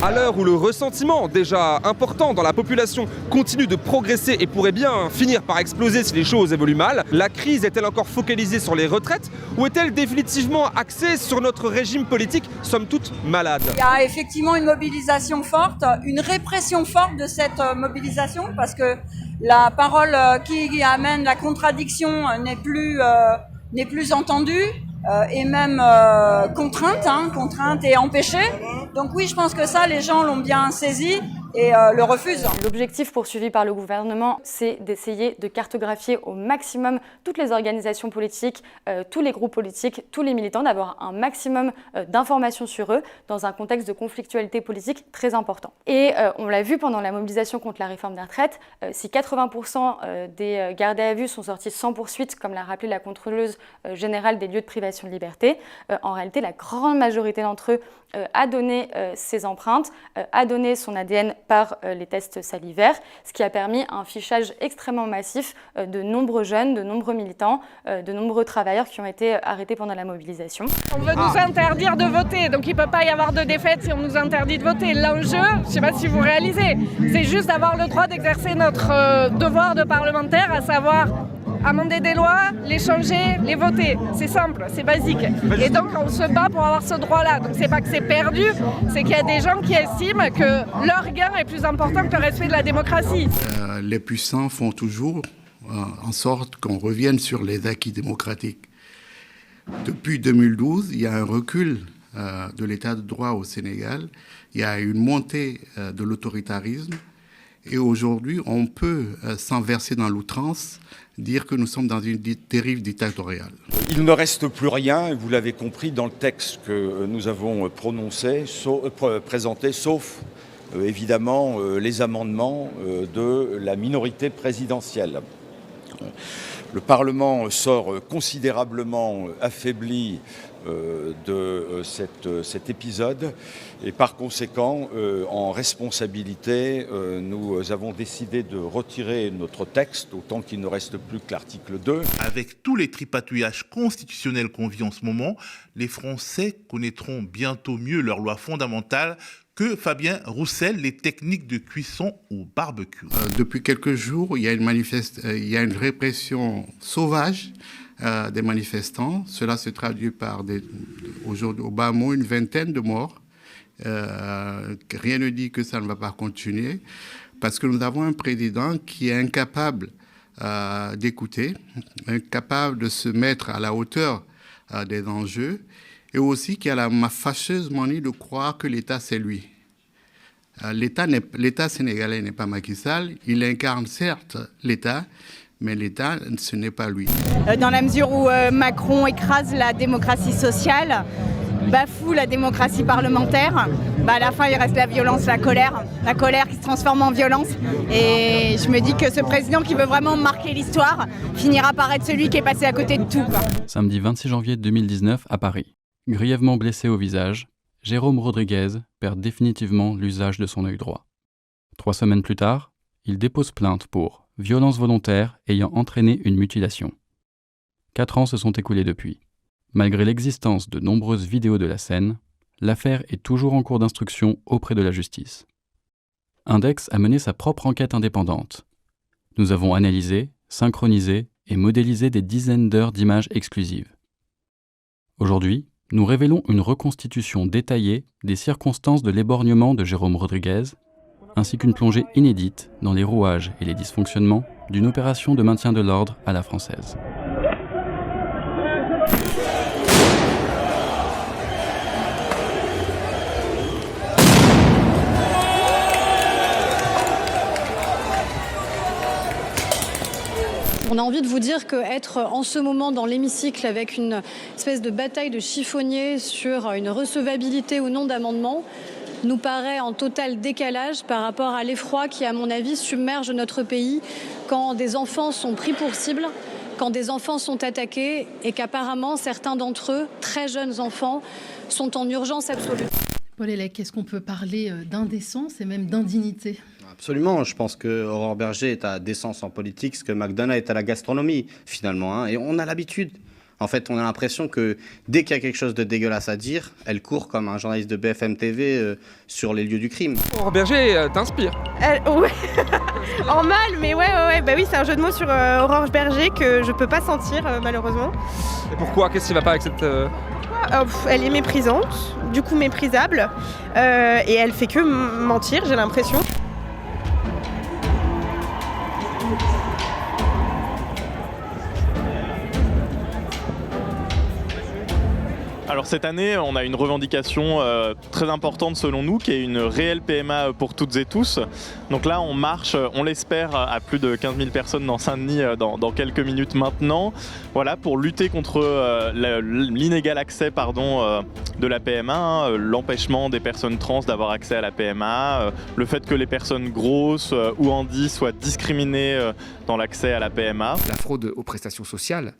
À l'heure où le ressentiment, déjà important dans la population, continue de progresser et pourrait bien finir par exploser si les choses évoluent mal, la crise est-elle encore focalisée sur les retraites ou est-elle définitivement axée sur notre régime politique, somme toute malade? Il y a effectivement une mobilisation forte, une répression forte de cette mobilisation parce que la parole qui amène la contradiction n'est plus entendue. Et même contrainte et empêchée. Donc oui, je pense que ça, les gens l'ont bien saisi et le refusent. L'objectif poursuivi par le gouvernement, c'est d'essayer de cartographier au maximum toutes les organisations politiques, tous les groupes politiques, tous les militants, d'avoir un maximum d'informations sur eux dans un contexte de conflictualité politique très important. Et on l'a vu pendant la mobilisation contre la réforme des retraites, si 80% des gardés à vue sont sortis sans poursuite, comme l'a rappelé la contrôleuse générale des lieux de privation de liberté, en réalité, la grande majorité d'entre eux a donné ses empreintes, a donné son ADN par les tests salivaires, ce qui a permis un fichage extrêmement massif de nombreux jeunes, de nombreux militants, de nombreux travailleurs qui ont été arrêtés pendant la mobilisation. On veut nous interdire de voter, donc il ne peut pas y avoir de défaite si on nous interdit de voter. L'enjeu, je ne sais pas si vous réalisez, c'est juste d'avoir le droit d'exercer notre devoir de parlementaire, à savoir amender des lois, les changer, les voter. C'est simple, c'est basique. Et donc on se bat pour avoir ce droit-là. Donc c'est pas que c'est perdu, c'est qu'il y a des gens qui estiment que leur gain est plus important que le respect de la démocratie. Les puissants font toujours en sorte qu'on revienne sur les acquis démocratiques. Depuis 2012, il y a un recul de l'état de droit au Sénégal. Il y a une montée de l'autoritarisme. Et aujourd'hui, on peut, sans verser dans l'outrance, dire que nous sommes dans une dérive dictatoriale. Il ne reste plus rien, vous l'avez compris, dans le texte que nous avons présenté, sauf évidemment les amendements de la minorité présidentielle. Le Parlement sort considérablement affaibli de cet épisode et par conséquent, en responsabilité, nous avons décidé de retirer notre texte, autant qu'il ne reste plus que l'article 2. Avec tous les tripatouillages constitutionnels qu'on vit en ce moment, les Français connaîtront bientôt mieux leurs lois fondamentales que Fabien Roussel, les techniques de cuisson au barbecue. Depuis quelques jours, il y a une répression sauvage des manifestants. Cela se traduit par aujourd'hui au bas mot une vingtaine de morts. Rien ne dit que ça ne va pas continuer parce que nous avons un président qui est incapable d'écouter, incapable de se mettre à la hauteur des enjeux et aussi qui a la fâcheuse manie de croire que l'État c'est lui. L'État sénégalais n'est pas Macky Sall, il incarne certes l'État, mais l'État, ce n'est pas lui. Dans la mesure où Macron écrase la démocratie sociale, bafoue la démocratie parlementaire, à la fin il reste la violence, la colère qui se transforme en violence. Et je me dis que ce président qui veut vraiment marquer l'histoire finira par être celui qui est passé à côté de tout. Samedi 26 janvier 2019 à Paris. Grièvement blessé au visage, Jérôme Rodriguez perd définitivement l'usage de son œil droit. 3 semaines plus tard, il dépose plainte pour violence volontaire ayant entraîné une mutilation. 4 ans se sont écoulés depuis. Malgré l'existence de nombreuses vidéos de la scène, l'affaire est toujours en cours d'instruction auprès de la justice. Index a mené sa propre enquête indépendante. Nous avons analysé, synchronisé et modélisé des dizaines d'heures d'images exclusives. Aujourd'hui, nous révélons une reconstitution détaillée des circonstances de l'éborgnement de Jérôme Rodriguez, ainsi qu'une plongée inédite dans les rouages et les dysfonctionnements d'une opération de maintien de l'ordre à la française. On a envie de vous dire qu'être en ce moment dans l'hémicycle avec une espèce de bataille de chiffonniers sur une recevabilité ou non d'amendement nous paraît en total décalage par rapport à l'effroi qui, à mon avis, submerge notre pays quand des enfants sont pris pour cible, quand des enfants sont attaqués et qu'apparemment certains d'entre eux, très jeunes enfants, sont en urgence absolue. Paul Hellec, est-ce qu'on peut parler d'indécence et même d'indignité ? Absolument, je pense que Aurore Berger est à d'essence en politique, ce que McDonough est à la gastronomie, finalement. Hein. Et on a l'habitude. En fait, on a l'impression que dès qu'il y a quelque chose de dégueulasse à dire, elle court comme un journaliste de BFM TV sur les lieux du crime. Aurore Berger t'inspire. Ouais. En mal, mais ouais. Bah oui, c'est un jeu de mots sur Aurore Berger que je peux pas sentir, malheureusement. Et pourquoi? Qu'est-ce qui va pas avec cette... Elle est méprisante, du coup méprisable, et elle fait que mentir, j'ai l'impression. Alors cette année, on a une revendication très importante selon nous, qui est une réelle PMA pour toutes et tous. Donc là, on marche, on l'espère, à plus de 15 000 personnes dans Saint-Denis dans quelques minutes maintenant. Voilà, pour lutter contre l'inégal accès de la PMA, l'empêchement des personnes trans d'avoir accès à la PMA, le fait que les personnes grosses ou handies soient discriminées dans l'accès à la PMA. La fraude aux prestations sociales,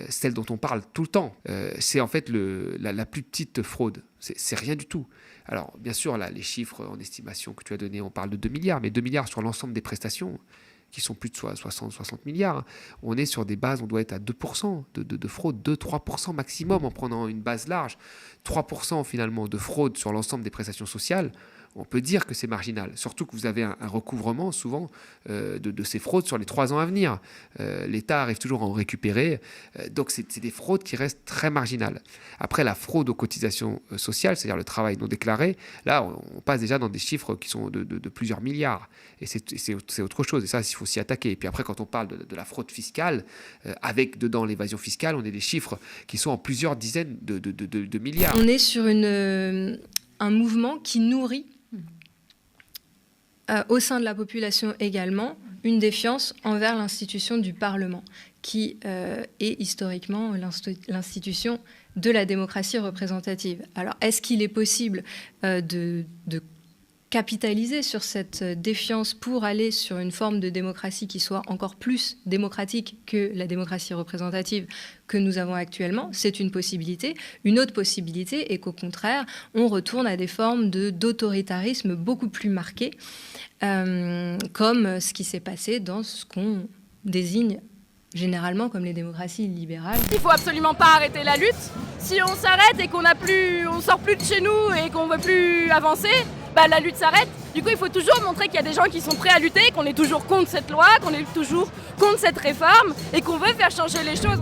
celle dont on parle tout le temps, c'est en fait la plus petite fraude. C'est rien du tout. Alors, bien sûr, là, les chiffres en estimation que tu as donnés, on parle de 2 milliards, mais 2 milliards sur l'ensemble des prestations, qui sont plus de 60 milliards. On est sur des bases, on doit être à 2% de fraude, 2-3% maximum en prenant une base large. 3% finalement de fraude sur l'ensemble des prestations sociales. On peut dire que c'est marginal, surtout que vous avez un recouvrement souvent de ces fraudes sur les 3 ans à venir. L'État arrive toujours à en récupérer, donc c'est des fraudes qui restent très marginales. Après, la fraude aux cotisations sociales, c'est-à-dire le travail non déclaré, là on passe déjà dans des chiffres qui sont de plusieurs milliards, et c'est autre chose, et ça il faut s'y attaquer. Et puis après, quand on parle de la fraude fiscale, avec dedans l'évasion fiscale, on a des chiffres qui sont en plusieurs dizaines de milliards. On est sur un mouvement qui nourrit au sein de la population également une défiance envers l'institution du Parlement, qui est historiquement l'institution de la démocratie représentative. Alors, est-ce qu'il est possible de capitaliser sur cette défiance pour aller sur une forme de démocratie qui soit encore plus démocratique que la démocratie représentative que nous avons actuellement? C'est une possibilité. Une autre possibilité est qu'au contraire, on retourne à des formes d'autoritarisme beaucoup plus marquées, comme ce qui s'est passé dans ce qu'on désigne généralement comme les démocraties libérales. Il ne faut absolument pas arrêter la lutte. Si on s'arrête et on sort plus de chez nous et qu'on ne veut plus avancer, la lutte s'arrête. Du coup, il faut toujours montrer qu'il y a des gens qui sont prêts à lutter, qu'on est toujours contre cette loi, qu'on est toujours contre cette réforme et qu'on veut faire changer les choses.